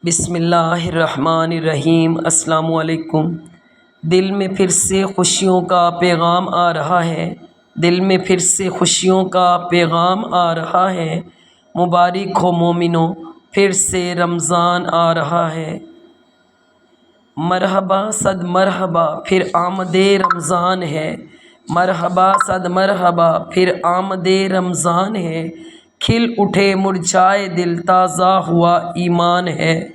بسم اللہ الرحمن الرحیم۔ السلام علیکم۔ دل میں پھر سے خوشیوں کا پیغام آ رہا ہے، دل میں پھر سے خوشیوں کا پیغام آ رہا ہے۔ مبارک ہو مومنو، پھر سے رمضان آ رہا ہے۔ مرحبا صد مرحبا پھر آمد رمضان ہے، مرحبا صد مرحبا پھر آمد رمضان ہے۔ کھل اٹھے مرجھائے دل، تازہ ہوا ایمان ہے۔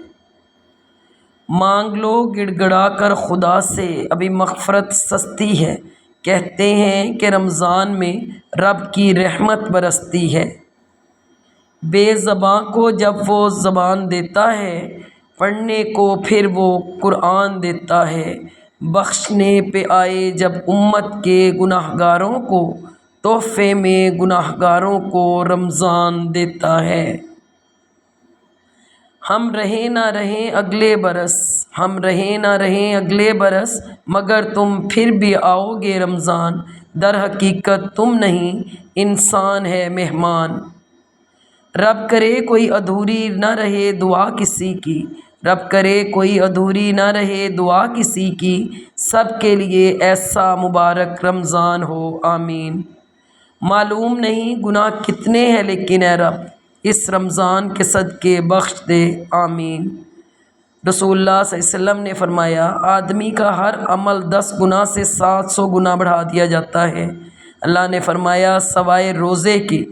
مانگ لو گڑ گڑا کر خدا سے، ابھی مغفرت سستی ہے۔ کہتے ہیں کہ رمضان میں رب کی رحمت برستی ہے۔ بے زباں کو جب وہ زبان دیتا ہے، پڑھنے کو پھر وہ قرآن دیتا ہے۔ بخشنے پہ آئے جب امت کے گناہ گاروں کو، تحفے میں گناہ گاروں کو رمضان دیتا ہے۔ ہم رہیں نہ رہیں اگلے برس، ہم رہیں نہ رہیں اگلے برس، مگر تم پھر بھی آؤ گے رمضان۔ در حقیقت تم نہیں، انسان ہے مہمان۔ رب کرے کوئی ادھوری نہ رہے دعا کسی کی، رب کرے کوئی ادھوری نہ رہے دعا کسی کی، سب کے لیے ایسا مبارک رمضان ہو، آمین۔ معلوم نہیں گناہ کتنے ہیں لیکن اے رب، اس رمضان کے صدقے بخش دے، آمین۔ رسول اللہ صلی اللہ علیہ وسلم نے فرمایا، آدمی کا ہر عمل 10 گنا سے 700 گنا بڑھا دیا جاتا ہے۔ اللہ نے فرمایا سوائے روزے کے،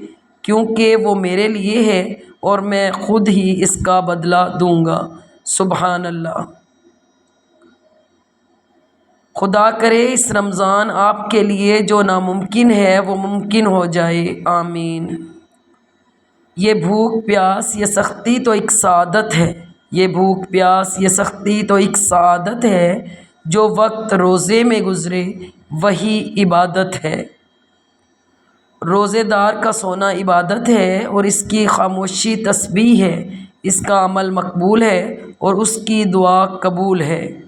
کیونکہ وہ میرے لیے ہے اور میں خود ہی اس کا بدلہ دوں گا۔ سبحان اللہ۔ خدا کرے اس رمضان آپ کے لیے جو ناممکن ہے وہ ممکن ہو جائے، آمین۔ یہ بھوک پیاس یہ سختی تو ایک سعادت ہے، یہ بھوک پیاس یہ سختی تو ایک سعادت ہے، جو وقت روزے میں گزرے وہی عبادت ہے۔ روزے دار کا سونا عبادت ہے اور اس کی خاموشی تسبیح ہے، اس کا عمل مقبول ہے اور اس کی دعا قبول ہے۔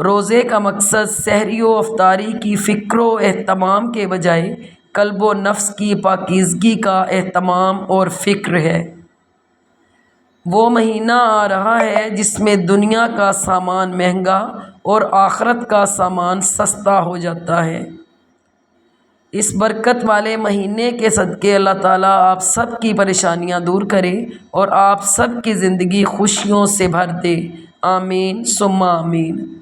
روزے کا مقصد سحری و افطاری کی فکر و اہتمام کے بجائے قلب و نفس کی پاکیزگی کا اہتمام اور فکر ہے۔ وہ مہینہ آ رہا ہے جس میں دنیا کا سامان مہنگا اور آخرت کا سامان سستا ہو جاتا ہے۔ اس برکت والے مہینے کے صدقے اللہ تعالیٰ آپ سب کی پریشانیاں دور کرے اور آپ سب کی زندگی خوشیوں سے بھر دے، آمین ثم آمین۔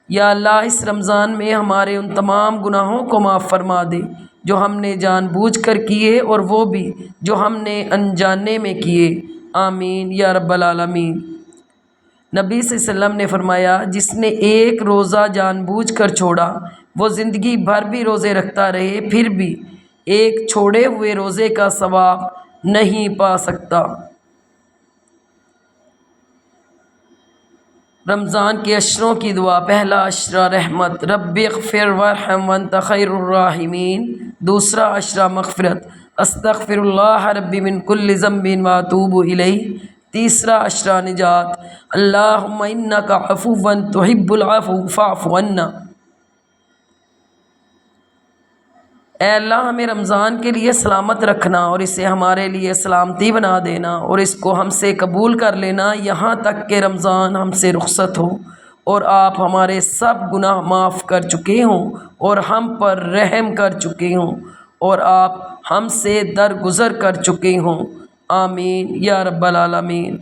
یا اللہ اس رمضان میں ہمارے ان تمام گناہوں کو معاف فرما دے جو ہم نے جان بوجھ کر کیے اور وہ بھی جو ہم نے انجانے میں کیے، آمین یا رب العالمین۔ نبی صلی اللہ علیہ وسلم نے فرمایا، جس نے ایک روزہ جان بوجھ کر چھوڑا وہ زندگی بھر بھی روزے رکھتا رہے پھر بھی ایک چھوڑے ہوئے روزے کا ثواب نہیں پا سکتا۔ رمضان کے عشروں کی دعا۔ پہلا عشرہ رحمت، رب اغفر وارحم وانت خیر الراحمین۔ دوسرا عشرہ مغفرت، استغفر اللہ ربی من کل ذنب واتوب الیہ۔ تیسرا عشرہ نجات، اللہم انک عفو تحب العفو فاعف عنا۔ اے اللہ ہمیں رمضان کے لیے سلامت رکھنا اور اسے ہمارے لیے سلامتی بنا دینا اور اس کو ہم سے قبول کر لینا یہاں تک کہ رمضان ہم سے رخصت ہو اور آپ ہمارے سب گناہ معاف کر چکے ہوں اور ہم پر رحم کر چکے ہوں اور آپ ہم سے درگزر کر چکے ہوں، آمین یا رب العالمین۔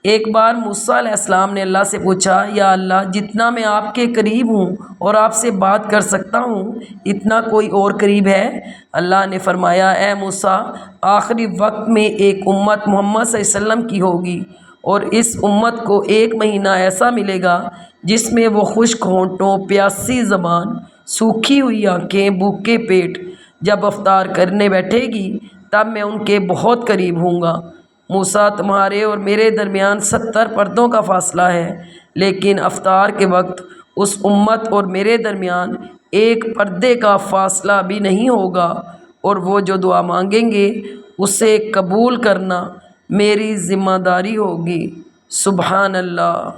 ایک بار موسیٰ علیہ السلام نے اللہ سے پوچھا، یا اللہ جتنا میں آپ کے قریب ہوں اور آپ سے بات کر سکتا ہوں اتنا کوئی اور قریب ہے؟ اللہ نے فرمایا، اے موسیٰ آخری وقت میں ایک امت محمد صلی اللہ علیہ وسلم کی ہوگی اور اس امت کو ایک مہینہ ایسا ملے گا جس میں وہ خشک ہونٹوں، پیاسی زبان، سوکھی ہوئی آنکھیں، بھوکے پیٹ جب افطار کرنے بیٹھے گی تب میں ان کے بہت قریب ہوں گا۔ موسیٰ تمہارے اور میرے درمیان 70 پردوں کا فاصلہ ہے، لیکن افطار کے وقت اس امت اور میرے درمیان ایک پردے کا فاصلہ بھی نہیں ہوگا اور وہ جو دعا مانگیں گے اسے قبول کرنا میری ذمہ داری ہوگی، سبحان اللہ۔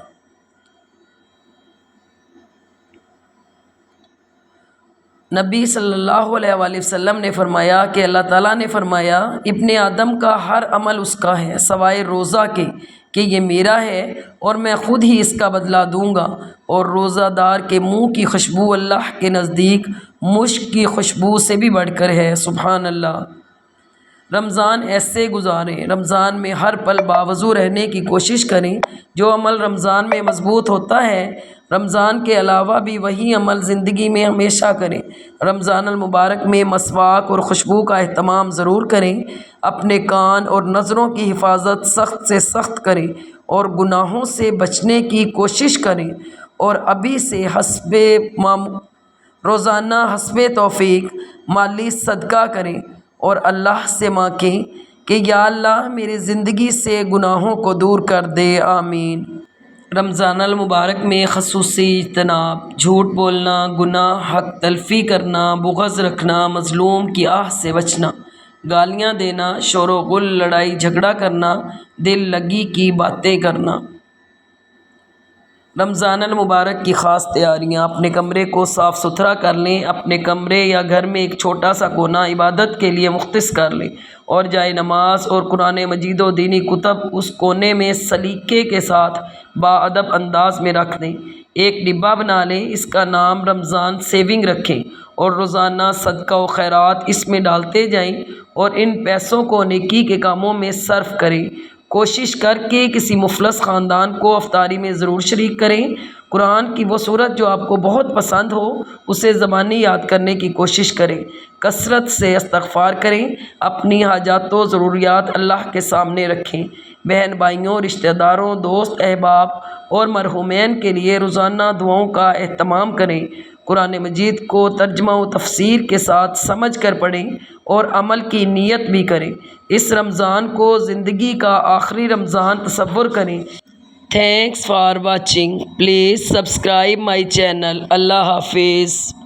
نبی صلی اللہ علیہ وآلہ وسلم نے فرمایا کہ اللہ تعالیٰ نے فرمایا ابن آدم کا ہر عمل اس کا ہے سوائے روزہ کے کہ یہ میرا ہے اور میں خود ہی اس کا بدلہ دوں گا، اور روزہ دار کے منہ کی خوشبو اللہ کے نزدیک مشک کی خوشبو سے بھی بڑھ کر ہے۔ سبحان اللہ۔ رمضان ایسے گزاریں، رمضان میں ہر پل باوضو رہنے کی کوشش کریں۔ جو عمل رمضان میں مضبوط ہوتا ہے رمضان کے علاوہ بھی وہی عمل زندگی میں ہمیشہ کریں۔ رمضان المبارک میں مسواک اور خوشبو کا اہتمام ضرور کریں۔ اپنے کان اور نظروں کی حفاظت سخت سے سخت کریں اور گناہوں سے بچنے کی کوشش کریں، اور ابھی سے روزانہ حسب توفیق مالی صدقہ کریں اور اللہ سے مانگیں کہ یا اللہ میری زندگی سے گناہوں کو دور کر دے، آمین۔ رمضان المبارک میں خصوصی اجتناب، جھوٹ بولنا، گناہ، حق تلفی کرنا، بغض رکھنا، مظلوم کی آہ سے بچنا، گالیاں دینا، شور و غل، لڑائی جھگڑا کرنا، دل لگی کی باتیں کرنا۔ رمضان المبارک کی خاص تیاریاں: اپنے کمرے کو صاف ستھرا کر لیں۔ اپنے کمرے یا گھر میں ایک چھوٹا سا کونا عبادت کے لیے مختص کر لیں اور جائے نماز اور قرآن مجید و دینی کتب اس کونے میں سلیقے کے ساتھ باادب انداز میں رکھ دیں۔ ایک ڈبہ بنا لیں، اس کا نام رمضان سیونگ رکھیں اور روزانہ صدقہ و خیرات اس میں ڈالتے جائیں اور ان پیسوں کو نیکی کے کاموں میں صرف کریں۔ کوشش کر کے کسی مفلس خاندان کو افطاری میں ضرور شریک کریں۔ قرآن کی وہ سورت جو آپ کو بہت پسند ہو اسے زبانی یاد کرنے کی کوشش کریں۔ کثرت سے استغفار کریں۔ اپنی حاجات و ضروریات اللہ کے سامنے رکھیں۔ بہن بھائیوں، رشتہ داروں، دوست احباب اور مرحومین کے لیے روزانہ دعاؤں کا اہتمام کریں۔ قرآن مجید کو ترجمہ و تفسیر کے ساتھ سمجھ کر پڑھیں اور عمل کی نیت بھی کریں۔ اس رمضان کو زندگی کا آخری رمضان تصور کریں۔ Thanks for watching, please subscribe my channel. اللہ حافظ۔